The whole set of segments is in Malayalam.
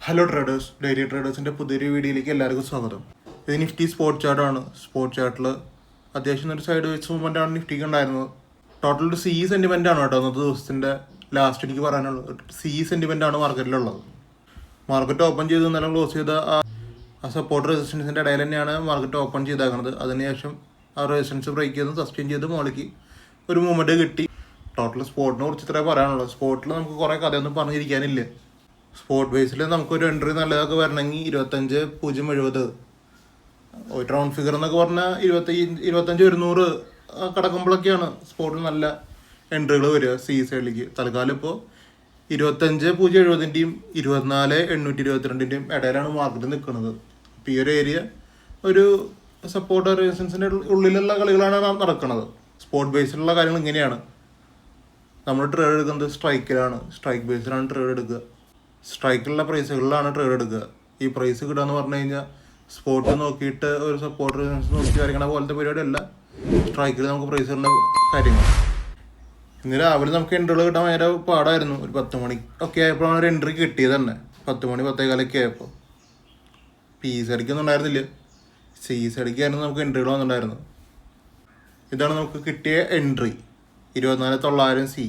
ഹലോ ട്രേഡേഴ്സ്, ഡെയിലി ട്രേഡേഴ്സിൻ്റെ പുതിയൊരു വീഡിയോയിലേക്ക് എല്ലാവർക്കും സ്വാഗതം. ഇത് നിഫ്റ്റി സ്പോട്ട് ചാർട്ടാണ്. സ്പോട്ട് ചാർട്ടിൽ അത്യാവശ്യം ഒരു സൈഡ് വെച്ച് മൂവ്മെൻ്റ് ആണ് നിഫ്റ്റിക്ക് ഉണ്ടായിരുന്നത്. ടോട്ടൽ ഒരു സെൻറ്റിമെൻ്റ് ആണ് കേട്ടോ അന്നത്തെ ദിവസത്തിൻ്റെ ലാസ്റ്റ് എനിക്ക് പറയാനുള്ളത്. സെൻറ്റിമെൻ്റ് ആണ് മാർക്കറ്റിലുള്ളത്. മാർക്കറ്റ് ഓപ്പൺ ചെയ്ത് ഇന്നലെ ക്ലോസ് ചെയ്ത ആ സപ്പോർട്ട് റെസിസ്റ്റൻസിൻ്റെ ഇടയിൽ തന്നെയാണ് മാർക്കറ്റ് ഓപ്പൺ ചെയ്തേക്കുന്നത്. അതിനുശേഷം ആ റെസിസ്റ്റൻസ് ബ്രേക്ക് ചെയ്ത് സസ്റ്റെയിൻ ചെയ്ത് മുകളിലേക്ക് ഒരു മൂവ്മെൻറ്റ് കിട്ടി. ടോട്ടൽ സ്പോട്ടിനെ കുറിച്ച് ഇത്രേ പറയാനുള്ളത്. സ്പോട്ടിൽ നമുക്ക് കുറേ കഥയൊന്നും പറഞ്ഞിരിക്കാനില്ല. സ്പോട്ട് ബേസിൽ നമുക്കൊരു എൻട്രി നല്ലതൊക്കെ വരണമെങ്കിൽ 25.070 ഒരു റൗണ്ട് ഫിഗർ എന്നൊക്കെ പറഞ്ഞാൽ 25-100 കിടക്കുമ്പോഴൊക്കെയാണ് സ്പോട്ടിൽ നല്ല എൻട്രികൾ വരിക സൈഡിലേക്ക്. തൽക്കാലം ഇപ്പോൾ 25.070ൻ്റെയും 24.822ൻ്റെയും ഇടയിലാണ് മാർക്കറ്റ് നിൽക്കുന്നത്. ഇപ്പോൾ ഈ ഒരു ഏരിയ ഒരു സപ്പോർട്ട് റെസിസ്റ്റൻസിൻ്റെ ഉള്ളിലുള്ള കളികളാണ് നടക്കുന്നത്. സ്പോട്ട് ബേസിലുള്ള കാര്യങ്ങൾ ഇങ്ങനെയാണ്. നമ്മൾ ട്രേഡ് എടുക്കുന്നത് സ്ട്രൈക്കിലാണ്. സ്ട്രൈക്ക് ബേസിലാണ് ട്രേഡ് എടുക്കുക. സ്ട്രൈക്കിലുള്ള പ്രൈസുകളിലാണ് ട്രേഡ് എടുക്കുക. ഈ പ്രൈസ് കിട്ടുക എന്ന് പറഞ്ഞു കഴിഞ്ഞാൽ സ്പോട്ട് നോക്കിയിട്ട് ഒരു സപ്പോർട്ട് റെസിസ്റ്റൻസ് നോക്കി വരയ്ക്കണ പോലത്തെ പരിപാടിയല്ല. സ്ട്രൈക്കിൽ നമുക്ക് പ്രൈസ് കിട്ടുന്ന കാര്യങ്ങൾ. ഇന്ന് രാവിലെ നമുക്ക് എൻട്രികൾ കിട്ടാൻ ഭയങ്കര പാടായിരുന്നു. ഒരു 10 മണി ഒക്കെ ആയപ്പോഴാണ് ഒരു എൻട്രി കിട്ടിയത് തന്നെ. 10 മണി 10:15 ആയപ്പോൾ പി സൈഡിക്കൊന്നും ഉണ്ടായിരുന്നില്ല. സൈഡിക്കായിരുന്നു നമുക്ക് എൻട്രികൾ വന്നിട്ടുണ്ടായിരുന്നു. ഇതാണ് നമുക്ക് കിട്ടിയ എൻട്രി 24,900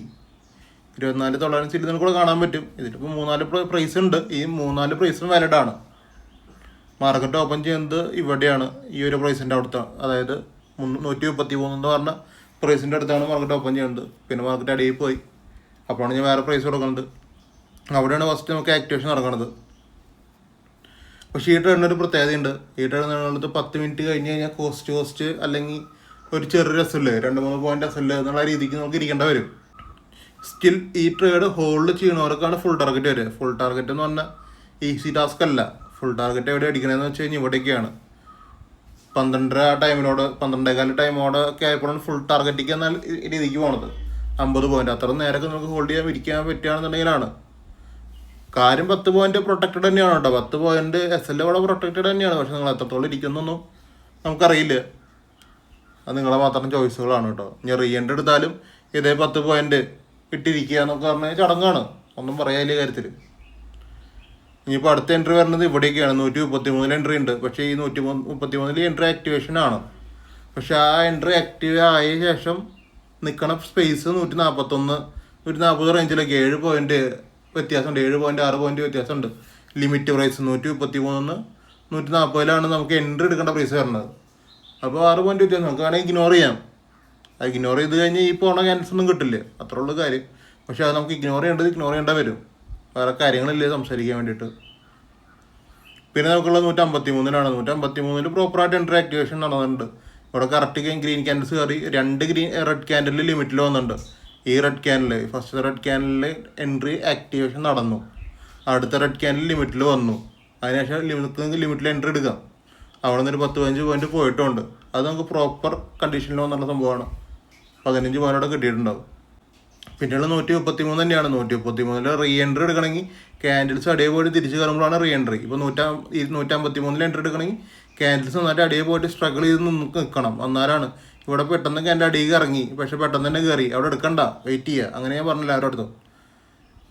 24,900 നിങ്ങൾക്ക് കൂടെ കാണാൻ പറ്റും. ഇതിലിപ്പോൾ 3-4 പ്രൈസ് ഉണ്ട്. ഈ 3-4 പ്രൈസും വാലിഡ് ആണ്. മാർക്കറ്റ് ഓപ്പൺ ചെയ്യുന്നത് ഇവിടെയാണ്, ഈ ഒരു പ്രൈസിൻ്റെ അടുത്ത്. അതായത് 133 എന്ന് പറഞ്ഞ പ്രൈസിൻ്റെ അടുത്താണ് മാർക്കറ്റ് ഓപ്പൺ ചെയ്യുന്നത്. പിന്നെ മാർക്കറ്റ് അടിയിൽ പോയി. അപ്പോഴാണ് ഞാൻ വേറെ പ്രൈസ് കൊടുക്കുന്നത്. അവിടെയാണ് ഫസ്റ്റ് നമുക്ക് ആക്ടിവേഷൻ നടക്കുന്നത്. പക്ഷേ ഈ ട്രേഡിനൊരു പ്രത്യേകതയുണ്ട്. ഈ ട്രേഡ് എന്നുള്ളത് 10 മിനിറ്റ് കഴിഞ്ഞ് കഴിഞ്ഞാൽ കോസ്റ്റ് അല്ലെങ്കിൽ ഒരു ചെറിയ രസമില്ലേ, 2-3 പോയിന്റ് രസമില്ല എന്നുള്ള രീതിക്ക് നമുക്ക് ഇരിക്കേണ്ട വരും. സ്റ്റിൽ ഈ ട്രേഡ് ഹോൾഡ് ചെയ്യണവർക്കാണ് ഫുൾ ടാർഗറ്റ് വരിക. ഫുൾ ടാർഗറ്റ് എന്ന് പറഞ്ഞാൽ ഈസി ടാസ്ക് അല്ല. ഫുൾ ടാർഗറ്റ് എവിടെ അടിക്കണമെന്ന് വെച്ച് കഴിഞ്ഞാൽ ഇവിടേക്കാണ്. 12:15 ടൈമോടെ ഒക്കെ ആയപ്പോഴാണ് ഫുൾ ടാർഗറ്റിക്ക് എന്ന രീതിക്ക് പോണത്. 50 പോയിന്റ് അത്ര നേരമൊക്കെ നമുക്ക് ഹോൾഡ് ചെയ്യാൻ ഇരിക്കാൻ പറ്റുകയാണെന്നുണ്ടെങ്കിലാണ് കാര്യം. 10 പോയിന്റ് പ്രൊട്ടക്റ്റഡ് തന്നെയാണ് കേട്ടോ. 10 പോയിന്റ് SL ഇവിടെ പ്രൊട്ടക്റ്റഡ് തന്നെയാണ്. പക്ഷെ നിങ്ങൾ എത്രത്തോളം ഇരിക്കുന്നൊന്നും നമുക്കറിയില്ല. അത് നിങ്ങളെ മാത്രം ചോയ്സുകളാണ് കേട്ടോ. ഇനി റീ എൻട്രി എടുത്താലും ഇതേ 10 പോയിന്റ് ഇട്ടിരിക്കുക എന്നൊക്കെ പറഞ്ഞാൽ ചടങ്ങാണ്. ഒന്നും പറയാനില്ല കാര്യത്തിൽ. ഇനിയിപ്പോൾ അടുത്ത എൻട്രി വരുന്നത് ഇവിടേക്കാണ്. 133 എൻട്രി ഉണ്ട്. പക്ഷേ ഈ 133 എൻട്രി ആക്ടിവേഷൻ ആണ്. പക്ഷെ ആ എൻട്രി ആക്റ്റീവ് ആയ ശേഷം നിൽക്കണ സ്പേസ് 141 140 റേഞ്ചിലൊക്കെ 7 പോയിന്റ് വ്യത്യാസമുണ്ട്. 7.6 പോയിന്റ് വ്യത്യാസമുണ്ട്. ലിമിറ്റ് പ്രൈസ് 133 140 നമുക്ക് എൻട്രി എടുക്കേണ്ട പ്രൈസ് വരുന്നത്. അപ്പോൾ 6 പോയിന്റ് വ്യത്യാസം നമുക്ക് വേണമെങ്കിൽ ഇഗ്നോർ ചെയ്യാം. അത് ഇഗ്നോർ ചെയ്ത് കഴിഞ്ഞാൽ ഈ പോണ ക്യാൻസർ ഒന്നും കിട്ടില്ല. അത്ര ഉള്ള കാര്യം. പക്ഷെ അത് നമുക്ക് ഇഗ്നോർ ചെയ്യേണ്ട വരും. വേറെ കാര്യങ്ങളില്ലേ സംസാരിക്കാൻ വേണ്ടിയിട്ട്. പിന്നെ നമുക്കുള്ള 153 153 പ്രോപ്പറായിട്ട് എൻട്രി ആക്ടിവേഷൻ നടന്നിട്ടുണ്ട്. ഇവിടെ കറക്റ്റ് ഗ്രീൻ ക്യാൻഡിൽസ് കയറി 2 റെഡ് ക്യാൻഡിൽ ലിമിറ്റിൽ വന്നിട്ടുണ്ട്. ഈ red candle first red candle entry activation നടന്നു. അടുത്ത റെഡ് ക്യാൻഡിൽ ലിമിറ്റിൽ വന്നു. അതിനുശേഷം ലിമിറ്റിൽ എൻട്രി എടുക്കാം. അവിടെ നിന്ന് ഒരു 10-15 പോയിന്റ് പോയിട്ടുണ്ട്. അത് നമുക്ക് പ്രോപ്പർ കണ്ടീഷനിൽ വന്നുള്ള സംഭവമാണ്. 15 പോയിന്റോടെ കിട്ടിയിട്ടുണ്ടാവും. പിന്നെയുള്ള 133 തന്നെയാണ്. 133 റീ എൻട്രി എടുക്കണമെങ്കിൽ ക്യാൻഡിൽസ് അടിയെ പോയിട്ട് തിരിച്ച് കയറുമ്പോഴാണ് റീ എൻട്രി. ഇപ്പോൾ 153 എൻട്രി എടുക്കണമെങ്കിൽ ക്യാൻഡിൽസ് നന്നായിട്ട് അടിയെ പോയിട്ട് സ്ട്രഗിൾ ചെയ്ത് നിൽക്കണം. എന്നാലാണ് ഇവിടെ പെട്ടെന്ന് ക്യാൻഡിൽ അടിയിൽ ഇറങ്ങി. പക്ഷെ പെട്ടെന്ന് തന്നെ കയറി. അവിടെ എടുക്കണ്ട, വെയിറ്റ് ചെയ്യുക. അങ്ങനെ ഞാൻ പറഞ്ഞില്ല അവരുടെ അടുത്തും.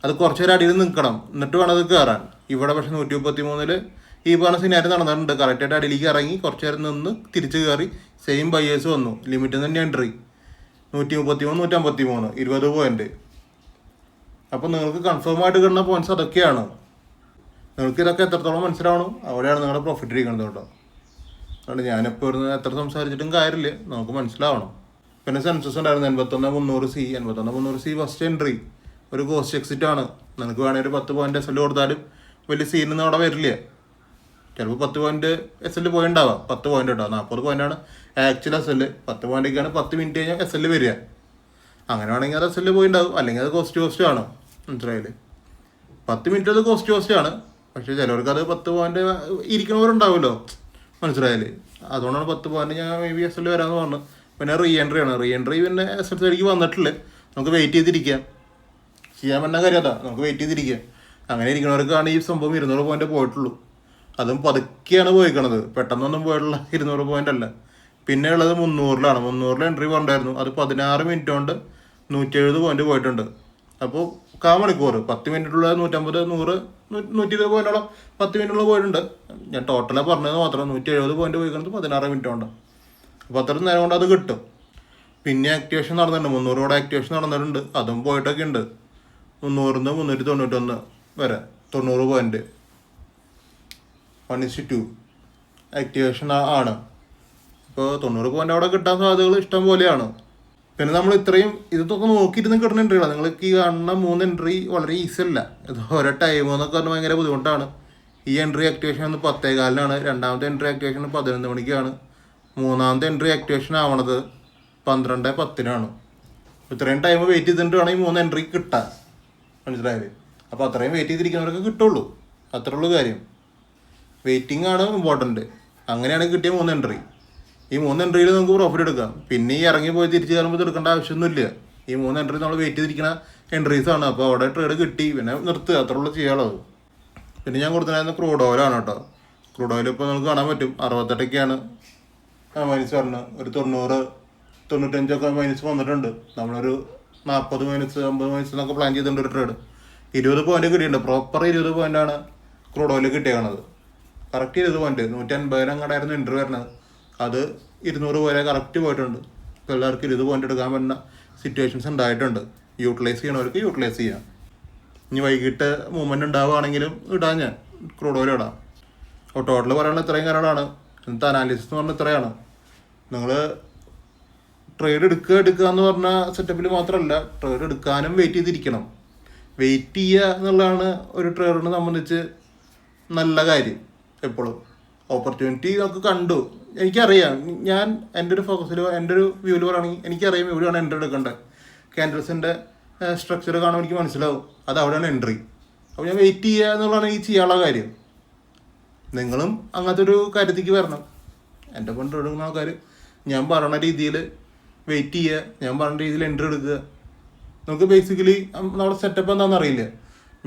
അത് കുറച്ച് നേരം അടിയിൽ നിൽക്കണം, എന്നിട്ട് വേണം അത് കയറാൻ. ഇവിടെ പക്ഷെ 133 ഈ പറഞ്ഞ സിനാരി നടന്നിട്ടുണ്ട്. കറക്റ്റായിട്ട് അടിയിലേക്ക് ഇറങ്ങി കുറച്ച് നേരം നിന്ന് തിരിച്ച് കയറി സെയിം ബയേഴ്സ് വന്നു. ലിമിറ്റ് തന്നെ എൻട്രി 133 153 20 പോയിന്റ്. അപ്പോൾ നിങ്ങൾക്ക് കൺഫേം ആയിട്ട് കിട്ടുന്ന പോയിന്റ്സ് അതൊക്കെയാണ്. നിങ്ങൾക്ക് ഇതൊക്കെ എത്രത്തോളം മനസ്സിലാവണം, അവിടെയാണ് നിങ്ങളുടെ പ്രോഫിറ്റ് ഇരിക്കുന്നത് കേട്ടോ. അതുകൊണ്ട് ഞാനിപ്പോൾ ഇരുന്ന് എത്ര സംസാരിച്ചിട്ടും കാര്യമില്ല, നമുക്ക് മനസ്സിലാവണം. പിന്നെ സെൻസസ് ഉണ്ടായിരുന്നു 81-300 ഫസ്റ്റ് എൻട്രി. ഒരു കോസ്റ്റ് എക്സിറ്റ് ആണ്. നിങ്ങൾക്ക് വേണമെങ്കിൽ ഒരു 10 പോയിന്റ് SL കൊടുത്താലും വലിയ സീനൊന്നും അവിടെ വരില്ല. ചിലപ്പോൾ 10 പോയിന്റ് SL പോയിണ്ടാവാം. 10 പോയിന്റ് കേട്ടോ. 40 പോയിന്റാണ് ആക്ച്വൽ SL. 10 പോയിന്റൊക്കെയാണ് 10 മിനിറ്റ് കഴിഞ്ഞാൽ SL വരിക. അങ്ങനെ വേണമെങ്കിൽ അത് SL പോയിണ്ടാവും. അല്ലെങ്കിൽ അത് കോസ്റ്റ് ആണ്. മനസ്സിലായില്ലേ? 10 മിനിറ്റ് അത് കോസ്റ്റ് ആണ്. പക്ഷേ ചിലവർക്ക് അത് 10 പോയിന്റ് ഇരിക്കുന്നവരുണ്ടാവുമല്ലോ. മനസ്സിലായില്ലേ? അതുകൊണ്ടാണ് 10 പോയിന്റ് ഞാൻ മേ ബി SL വരാമെന്ന് പറഞ്ഞു. പിന്നെ റീ എൻട്രി ആണ്. റീ എൻട്രി പിന്നെ SL സൈഡിലേക്ക് വന്നിട്ടില്ല. നമുക്ക് വെയിറ്റ് ചെയ്തിരിക്കാം. ചെയ്യാൻ പറ്റുന്ന കാര്യം അതാ, നമുക്ക് വെയിറ്റ് ചെയ്തിരിക്കാം. അങ്ങനെ ഇരിക്കുന്നവർക്കാണ് ഈ സംഭവം 200 പോയിന്റ് പോയിട്ടുള്ളൂ. അതും പതുക്കെയാണ് പോയിക്കണത്. പെട്ടെന്നൊന്നും പോയിട്ടുള്ള 200 പോയിന്റ് അല്ല. പിന്നെ ഉള്ളത് 300-ലാണ്. 300 എൻട്രി പോയിട്ടുണ്ടായിരുന്നു. അത് 16 മിനിറ്റ് കൊണ്ട് 170 പോയിന്റ് പോയിട്ടുണ്ട്. അപ്പോൾ 1/4 മണിക്കൂർ 10 മിനിറ്റുള്ള 150 100 120 പോയിന്റോളം 10 മിനിറ്റുള്ള പോയിട്ടുണ്ട്. ഞാൻ ടോട്ടലാണ് പറഞ്ഞത് മാത്രം. 170 പോയിന്റ് പോയിക്കുന്നത് 16 മിനിറ്റ് കൊണ്ട്. അപ്പോൾ അത്രയും നേരം കൊണ്ട് അത് കിട്ടും. പിന്നെ ആക്ടിവേഷൻ നടന്നിട്ടുണ്ട്, 300 കൂടെ ആക്ടിവേഷൻ നടന്നിട്ടുണ്ട്, അതും പോയിട്ടൊക്കെ ഉണ്ട്. 300 391 വരെ 90 പോയിന്റ് 1:2 ആക്ടിവേഷൻ ആണ്. ഇപ്പോൾ 90 പോയിന്റ് അവിടെ കിട്ടാൻ സാധ്യതകൾ ഇഷ്ടം പോലെയാണ്. പിന്നെ നമ്മൾ ഇത്രയും ഇതൊക്കെ നോക്കിയിരുന്ന് കിട്ടുന്ന എൻട്രികളാണ്. നിങ്ങൾക്ക് ഈ കാണുന്ന 3 എൻട്രി വളരെ ഈസി അല്ല. ഇത് ഓരോ ടൈം എന്നൊക്കെ പറഞ്ഞാൽ ഭയങ്കര ബുദ്ധിമുട്ടാണ്. ഈ എൻട്രി ആക്ടിവേഷൻ വന്ന് 10:15 രണ്ടാമത്തെ എൻട്രി ആക്ടിവേഷൻ 11 മണിക്കാണ്, മൂന്നാമത്തെ എൻട്രി ആക്ടിവേഷൻ ആവണത് 12:10 ഇത്രയും ടൈം വെയിറ്റ് ചെയ്തിട്ട് വേണം ഈ 3 എൻട്രി കിട്ടാൻ. മനസ്സിലായത്? അപ്പോൾ അത്രയും വെയിറ്റ് ചെയ്തിരിക്കുന്നവർക്ക് കിട്ടുള്ളൂ. അത്രേ ഉള്ളൂ കാര്യം. വെയിറ്റിംഗ് ആണ് ഇമ്പോർട്ടൻറ്റ്. അങ്ങനെയാണ് കിട്ടിയ 3 എൻട്രി. ഈ 3 എൻട്രിയിൽ നമുക്ക് പ്രോഫിറ്റ് എടുക്കാം. പിന്നെ ഈ ഇറങ്ങി പോയി തിരിച്ച് കയറുമ്പോൾ എടുക്കേണ്ട ആവശ്യമൊന്നുമില്ല. ഈ 3 എൻട്രി നമ്മൾ വെയിറ്റ് ചെയ്തിരിക്കുന്ന എൻട്രീസാണ്. അപ്പോൾ അവിടെ ട്രേഡ് കിട്ടി, പിന്നെ നിർത്തുക, അത്ര ഉള്ളൂ ചെയ്യാനുള്ളത്. പിന്നെ ഞാൻ കൊടുത്തിരുന്ന ക്രൂഡ് ഓയിലാണ് കേട്ടോ. ക്രൂഡ് ഓയിൽ ഇപ്പോൾ നമുക്ക് കാണാൻ പറ്റും 68 മൈനസ് പറഞ്ഞ് ഒരു 90 95 മൈനസ് വന്നിട്ടുണ്ട്. നമ്മളൊരു 40 മൈനസ് 50 മൈനസ് എന്നൊക്കെ പ്ലാൻ ചെയ്തിട്ടുണ്ട് ഒരു ട്രേഡ്. 20 പോയിന്റ് കിട്ടിയിട്ടുണ്ട്. പ്രോപ്പർ 20 പോയിന്റാണ് ക്രൂഡ് ഓയിൽ കിട്ടിയത്. കറക്റ്റ് 20 പോയിന്റ് 150 അങ്ങോട്ടായിരുന്നു എൻട്രി വരുന്നത്. അത് 200 വരെ കറക്റ്റ് പോയിട്ടുണ്ട്. ഇപ്പോൾ എല്ലാവർക്കും 20 പോയിന്റ് എടുക്കാൻ പറ്റുന്ന സിറ്റുവേഷൻസ് ഉണ്ടായിട്ടുണ്ട്. യൂട്ടിലൈസ് ചെയ്യണവർക്ക് യൂട്ടിലൈസ് ചെയ്യാം. ഇനി വൈകിട്ട് മൂവ്മെൻറ്റ് ഉണ്ടാവുകയാണെങ്കിലും ഇടാൻ ഞാൻ ക്രൂഡ് ഓയിൽ ഇടാം. അപ്പോൾ ടോട്ടൽ പറയാനുള്ള ഇത്രയും കാര്യങ്ങളാണ്. ഇന്നത്തെ അനാലിസിസ് എന്ന് പറഞ്ഞാൽ ഇത്രയാണ്. നിങ്ങൾ ട്രേഡ് എടുക്കുക എന്ന് പറഞ്ഞ സെറ്റപ്പിൽ മാത്രമല്ല, ട്രേഡ് എടുക്കാനും വെയിറ്റ് ചെയ്തിരിക്കണം. വെയിറ്റ് ചെയ്യുക എന്നുള്ളതാണ് ഒരു ട്രേഡിനെ സംബന്ധിച്ച് നല്ല കാര്യം. എപ്പോഴും ഓപ്പർച്യൂണിറ്റി നമുക്ക് കണ്ടു. എനിക്കറിയാം, ഞാൻ എൻ്റെ ഒരു ഫോക്കസിലോ എൻ്റെ ഒരു വ്യൂവിൽ പറയുകയാണെങ്കിൽ എനിക്കറിയാം എവിടെയാണ് എൻട്രി എടുക്കേണ്ടത്. ക്യാൻഡിൽസിൻ്റെ സ്ട്രക്ചർ കാണുമ്പോൾ എനിക്ക് മനസ്സിലാവും അത് അവിടെയാണ് എൻട്രി. അപ്പോൾ ഞാൻ വെയിറ്റ് ചെയ്യുക എന്നുള്ളതാണ് ഈ ചെയ്യാനുള്ള കാര്യം. നിങ്ങളും അങ്ങനത്തെ ഒരു കാര്യത്തേക്ക് വരണം. എൻ്റെ ഒപ്പം ട്രേഡ് എടുക്കുന്ന ആൾക്കാർ ഞാൻ പറയുന്ന രീതിയിൽ വെയിറ്റ് ചെയ്യുക, ഞാൻ പറയുന്ന രീതിയിൽ എൻട്രി എടുക്കുക. നമുക്ക് ബേസിക്കലി നമ്മുടെ സെറ്റപ്പ് എന്താണെന്ന് അറിയില്ല.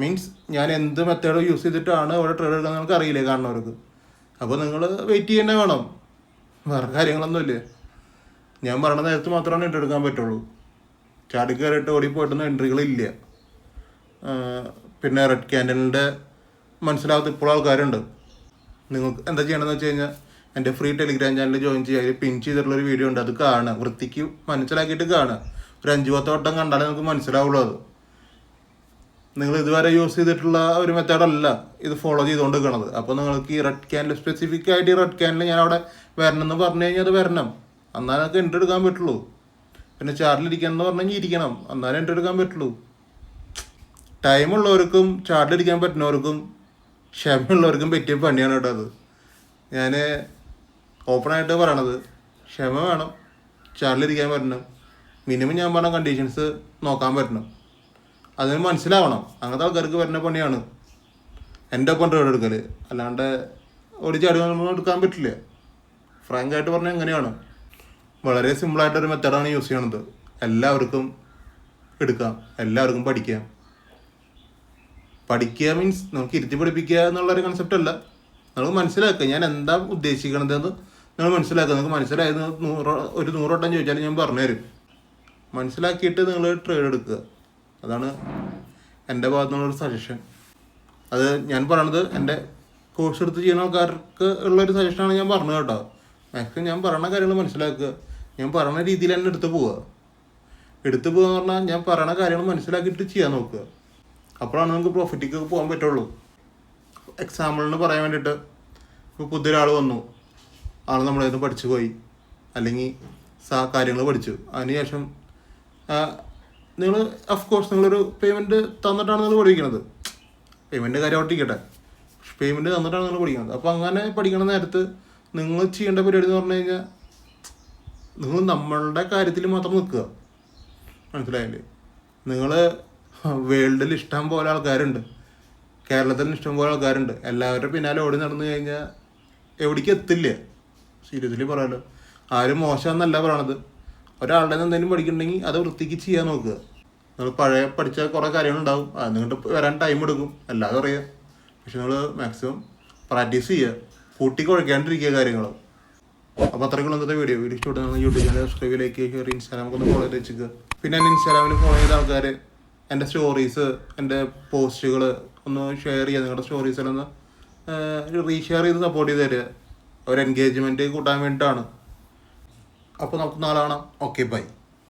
മീൻസ് ഞാൻ എന്ത് മെത്തേഡ് യൂസ് ചെയ്തിട്ടാണ് അവിടെ ട്രേഡ് എടുക്കുന്നത് നമുക്ക് അറിയില്ലേ കാണുന്നവർക്ക്. അപ്പോൾ നിങ്ങൾ വെയിറ്റ് ചെയ്യേണ്ട വേണം. വേറെ കാര്യങ്ങളൊന്നുമില്ല. ഞാൻ പറയണ നേരത്ത് മാത്രമാണ് എൻട്രി എടുക്കാൻ പറ്റുള്ളൂ. ചാടി കയറിയിട്ട് ഓടിപ്പോയിട്ടൊന്നും എൻട്രികളില്ല. പിന്നെ റെഡ് ക്യാൻഡലിൻ്റെ മനസ്സിലാവാത്ത ഇപ്പോൾ ആൾക്കാരുണ്ട്. നിങ്ങൾക്ക് എന്താ ചെയ്യണമെന്ന് വെച്ച് കഴിഞ്ഞാൽ എൻ്റെ ഫ്രീ ടെലിഗ്രാം ചാനൽ ജോയിൻ ചെയ്യുക. അതിൽ പിൻ ചെയ്തിട്ടുള്ളൊരു വീഡിയോ ഉണ്ട്, അത് കാണുക, വൃത്തിക്ക് മനസ്സിലാക്കിയിട്ട് കാണുക. ഒരു 5-10 വട്ടം കണ്ടാലേ നമുക്ക് മനസ്സിലാവുള്ളൂ. അത് നിങ്ങൾ ഇതുവരെ യൂസ് ചെയ്തിട്ടുള്ള ഒരു മെത്തേഡല്ല ഇത് ഫോളോ ചെയ്തുകൊണ്ട് നിൽക്കണത്. അപ്പോൾ നിങ്ങൾക്ക് ഈ റെഡ് ക്യാൻഡിൽ സ്പെസിഫിക് ആയിട്ട് ഈ റെഡ് ക്യാൻഡിൽ ഞാൻ അവിടെ വരണം എന്ന് പറഞ്ഞു കഴിഞ്ഞാൽ അത് വരണം, എന്നാലും നമുക്ക് എൻട്രി എടുക്കാൻ പറ്റുള്ളൂ. പിന്നെ ചാർട്ടിലിരിക്കണം എന്ന് പറഞ്ഞു കഴിഞ്ഞാൽ ഇരിക്കണം, എന്നാലും എൻട്രി എടുക്കാൻ പറ്റുള്ളൂ. ടൈമുള്ളവർക്കും ചാർട്ടിലിരിക്കാൻ പറ്റുന്നവർക്കും ക്ഷമയുള്ളവർക്കും പറ്റിയ പണിയാണ് കേട്ടോ അത്. ഞാൻ ഓപ്പണായിട്ട് പറയണത്, ക്ഷമ വേണം, ചാർട്ടിലിരിക്കാൻ പറ്റണം, മിനിമം ഞാൻ പറഞ്ഞ കണ്ടീഷൻസ് നോക്കാൻ പറ്റണം, അതിന് മനസ്സിലാവണം. അങ്ങനത്തെ ആൾക്കാർക്ക് വരുന്ന പണിയാണ് എൻ്റെ ഒപ്പം ട്രേഡ് എടുക്കൽ. അല്ലാണ്ട് ഓടിച്ചാടി എടുക്കാൻ പറ്റില്ല. ഫ്രാങ്കായിട്ട് പറഞ്ഞാൽ എങ്ങനെയാണ്, വളരെ സിമ്പിളായിട്ടൊരു മെത്തേഡാണ് യൂസ് ചെയ്യണത്. എല്ലാവർക്കും എടുക്കാം, എല്ലാവർക്കും പഠിക്കാം. പഠിക്കുക മീൻസ് നമുക്ക് ഇരുത്തി പഠിപ്പിക്കുക എന്നുള്ളൊരു കൺസെപ്റ്റ് അല്ല. നമുക്ക് മനസ്സിലാക്കുക ഞാൻ എന്താ ഉദ്ദേശിക്കണതെന്ന് നിങ്ങൾ മനസ്സിലാക്കുക. നിങ്ങൾക്ക് മനസ്സിലായത് 100 വട്ടം ചോദിച്ചാലും ഞാൻ പറഞ്ഞുതരും. മനസ്സിലാക്കിയിട്ട് നിങ്ങൾ ട്രേഡ് എടുക്കുക. അതാണ് എൻ്റെ ഭാഗത്തു നിന്നുള്ളൊരു സജഷൻ. അത് ഞാൻ പറയണത് എൻ്റെ കോഴ്സ് എടുത്ത് ചെയ്യുന്ന ആൾക്കാർക്ക് ഉള്ളൊരു സജഷനാണ് ഞാൻ പറഞ്ഞത് കേട്ടോ. മാക്സിമം ഞാൻ പറയുന്ന കാര്യങ്ങൾ മനസ്സിലാക്കുക, ഞാൻ പറയുന്ന രീതിയിൽ തന്നെ എടുത്തു പോവുക എന്ന് പറഞ്ഞാൽ ഞാൻ പറയുന്ന കാര്യങ്ങൾ മനസ്സിലാക്കിയിട്ട് ചെയ്യാൻ നോക്കുക. അപ്പോഴാണ് നമുക്ക് പ്രോഫിറ്റിലേക്ക് പോകാൻ പറ്റുള്ളൂ. എക്സാമ്പിളിന് പറയാൻ വേണ്ടിയിട്ട്, ഇപ്പോൾ പുതിയൊരാൾ വന്നു, ആൾ നമ്മളേത് പഠിച്ചു പോയി, അല്ലെങ്കിൽ കാര്യങ്ങൾ പഠിച്ചു, അതിനുശേഷം നിങ്ങൾ അഫ്കോഴ്സ് നിങ്ങളൊരു പേയ്മെൻറ്റ് തന്നിട്ടാണ് നിങ്ങൾ പഠിക്കുന്നത്. പേയ്മെൻറ്റ് കാര്യം ഒട്ടിക്കട്ടെ, പേയ്മെൻറ്റ് തന്നിട്ടാണ് നിങ്ങൾ പഠിക്കുന്നത്. അപ്പോൾ അങ്ങനെ പഠിക്കണ നേരത്ത് നിങ്ങൾ ചെയ്യേണ്ട പരിപാടി എന്ന് പറഞ്ഞു കഴിഞ്ഞാൽ നിങ്ങൾ നമ്മളുടെ കാര്യത്തിൽ മാത്രം നിൽക്കുക. മനസ്സിലായില്ലേ? നിങ്ങൾ വേൾഡിൽ ഇഷ്ടം പോലെ ആൾക്കാരുണ്ട്, കേരളത്തിൽ ഇഷ്ടം പോലെ ആൾക്കാരുണ്ട്. എല്ലാവരുടെ പിന്നാലെ ഓടി നടന്നു കഴിഞ്ഞാൽ എവിടേക്ക് എത്തില്ല. സീരിയസ്ലി പറയാമല്ലോ, ആരും മോശമെന്നല്ല പറയണത്. ഒരാളുടെ എന്തെങ്കിലും പഠിക്കണമെങ്കിൽ അത് വൃത്തിക്ക് ചെയ്യാൻ നോക്കുക. നിങ്ങൾ പഴയ പഠിച്ച കുറേ കാര്യങ്ങളുണ്ടാവും, അത് നിങ്ങോട്ട് വരാൻ ടൈം എടുക്കും, അല്ലാതെ അറിയാം. പക്ഷെ നിങ്ങൾ മാക്സിമം പ്രാക്ടീസ് ചെയ്യുക, കൂട്ടി കുഴക്കാണ്ടിരിക്കുക കാര്യങ്ങൾ. അപ്പോൾ അത്രയ്ക്കുള്ള ഇന്നത്തെ വീഡിയോ ഇഷ്ടപ്പെട്ട YouTube channel subscribe, like, share, ഇൻസ്റ്റാഗ്രാമൊക്കെ ഒന്ന് ഫോളോ ചെയ്ത് വെച്ചിരിക്കുക. പിന്നെ എൻ്റെ ഇൻസ്റ്റാഗ്രാമിൽ ഫോളോ ചെയ്ത ആൾക്കാർ എൻ്റെ സ്റ്റോറീസ്, എൻ്റെ പോസ്റ്റുകൾ ഒന്ന് ഷെയർ ചെയ്യുക. നിങ്ങളുടെ സ്റ്റോറീസിലൊന്ന് റീഷെയർ ചെയ്ത് സപ്പോർട്ട് ചെയ്ത് തരിക. ഒരു എൻഗേജ്മെൻറ്റ് കൂട്ടാൻ വേണ്ടിയിട്ടാണ്. അപ്പോൾ നമുക്ക് നാളെ കാണാം. Okay, by.